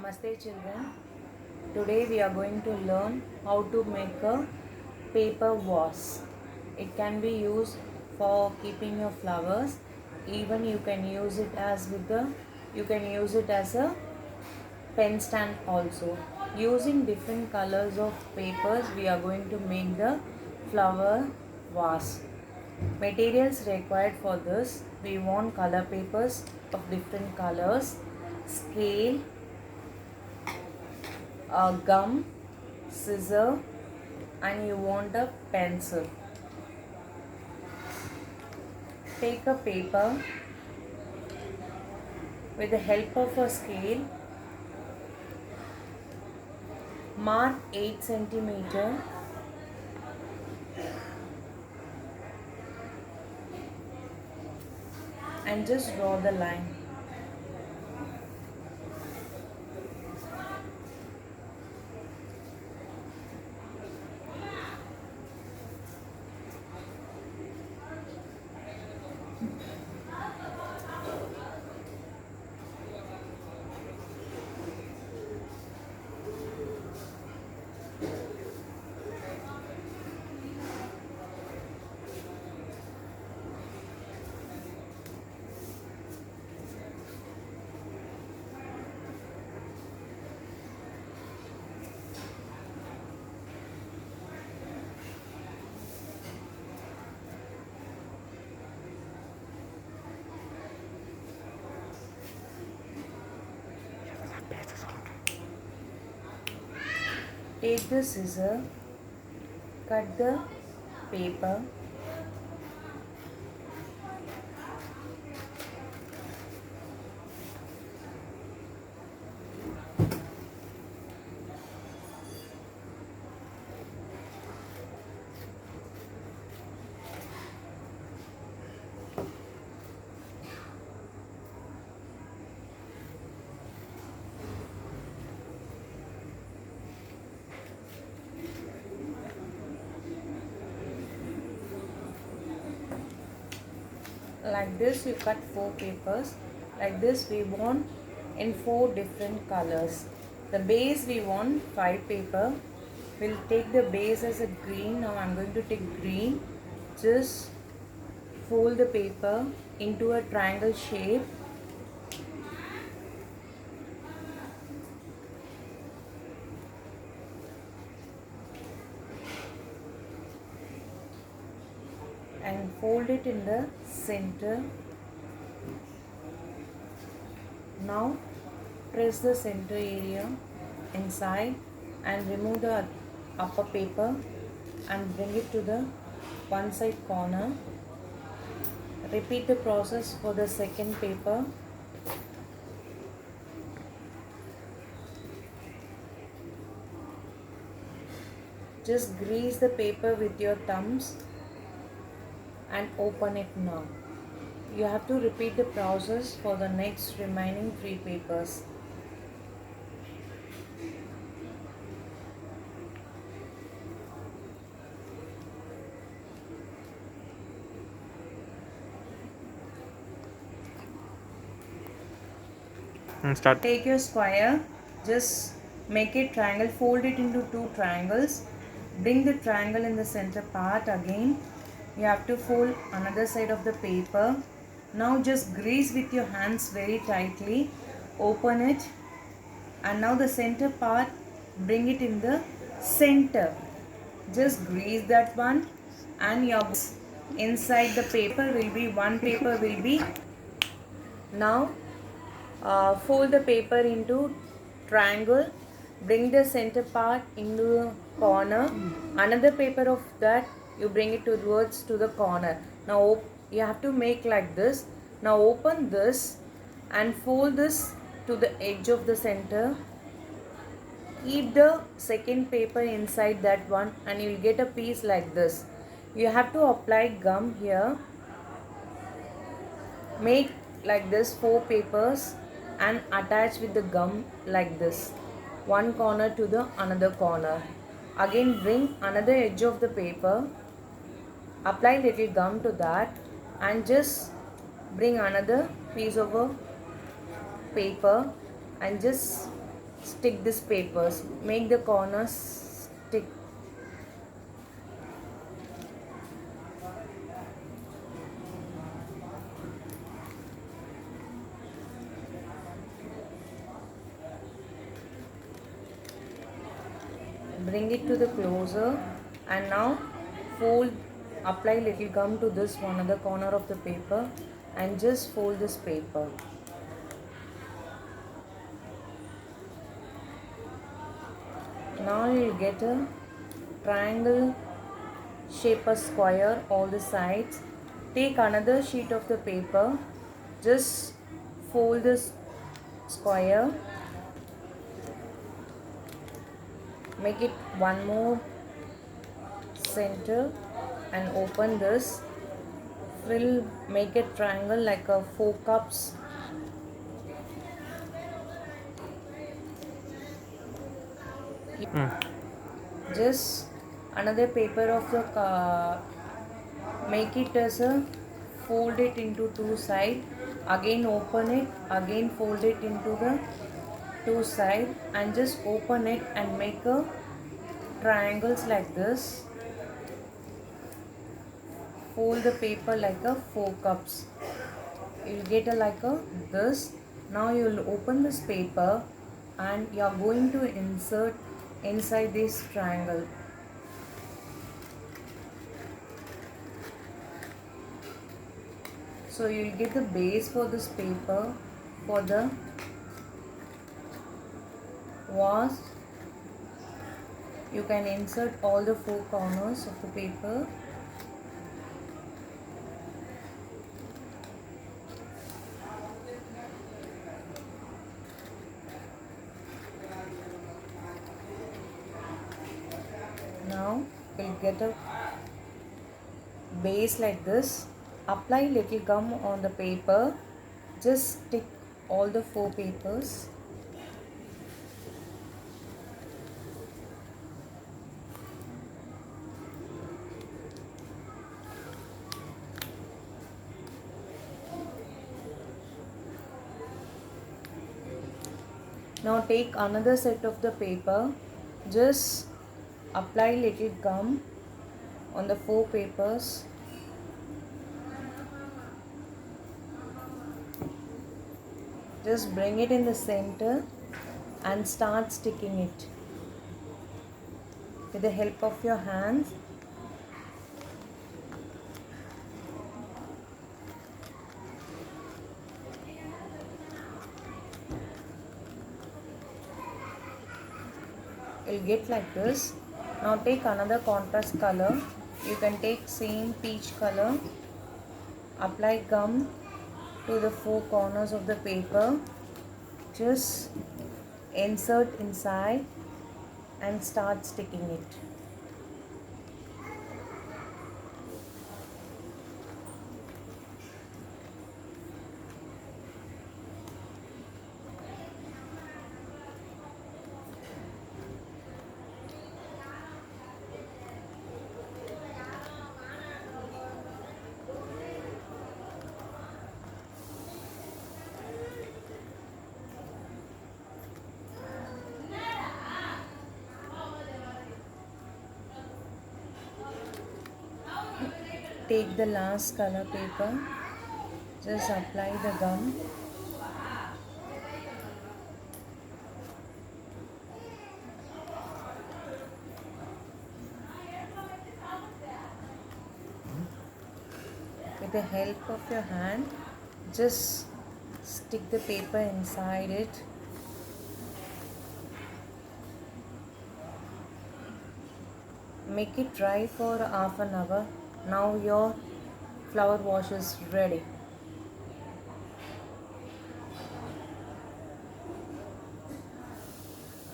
Namaste children. Today we are going to learn how to make a paper vase. It can be used for keeping your flowers. Even you can use it as a pen stand also. Using different colors of papers we are going to make the flower vase. Materials required for this, we want color papers of different colors, scale, gum, scissor, and you want a pencil. Take a paper with the help of a scale, mark 8 centimeter, and just draw the line. Take the scissor, cut the paper, like this you cut 4 papers. Like this we want in 4 different colors. The base we want 5 paper. We'll take the base as a green. Now I'm going to take green. Just fold the paper into a triangle shape. And fold it in the center. Now press the center area inside and remove the upper paper and bring it to the one side corner. Repeat the process for the second paper. Just grease the paper with your thumbs and open it now. You have to repeat the process for the next remaining 3 papers. Start. Take your square, just make it triangle, fold it into 2 triangles. Bring the triangle in the center part again. You have to fold another side of the paper. Now just grease with your hands very tightly. Open it. And now the center part, bring it in the center. Just grease that one. And your inside the paper will be, one paper will be. Now fold the paper into triangle. Bring the center part into the corner. Another paper of that you bring it towards to the corner. Now you have to make like this. Now open this and fold this to the edge of the center. Keep the second paper inside that one and you will get a piece like this. You have to apply gum here. Make like this 4 papers and attach with the gum like this. One corner to the another corner. Again bring another edge of the paper. Apply little gum to that and just bring another piece of a paper and just stick this papers, make the corners stick. Bring it to the closer, and now fold, apply little gum to this one other corner of the paper and just fold this paper. Now you will get a triangle shape, a square all the sides. Take another sheet of the paper, just fold this square, make it one more center and open this, fill, make a triangle like a 4 cups. Just another paper of the make it as a, fold it into two side, again open it, again fold it into the two side and just open it and make a triangles like this. Fold the paper like a 4 cups. You'll get a like a this. Now you'll open this paper and you are going to insert inside this triangle. So you'll get the base for this paper for the vase. You can insert all the 4 corners of the paper. Now you'll get a base like this. Apply little gum on the paper. Just stick all the 4 papers. Now take another set of the paper. Just apply little gum on the 4 papers. Just bring it in the center and start sticking it with the help of your hands. You'll get like this. Now take another contrast color. You can take same peach color. Apply gum to the 4 corners of the paper. Just insert inside and start sticking it. Take the last color paper, just apply the gum. With the help of your hand, just stick the paper inside it. Make it dry for half an hour. Now your flower wash is ready.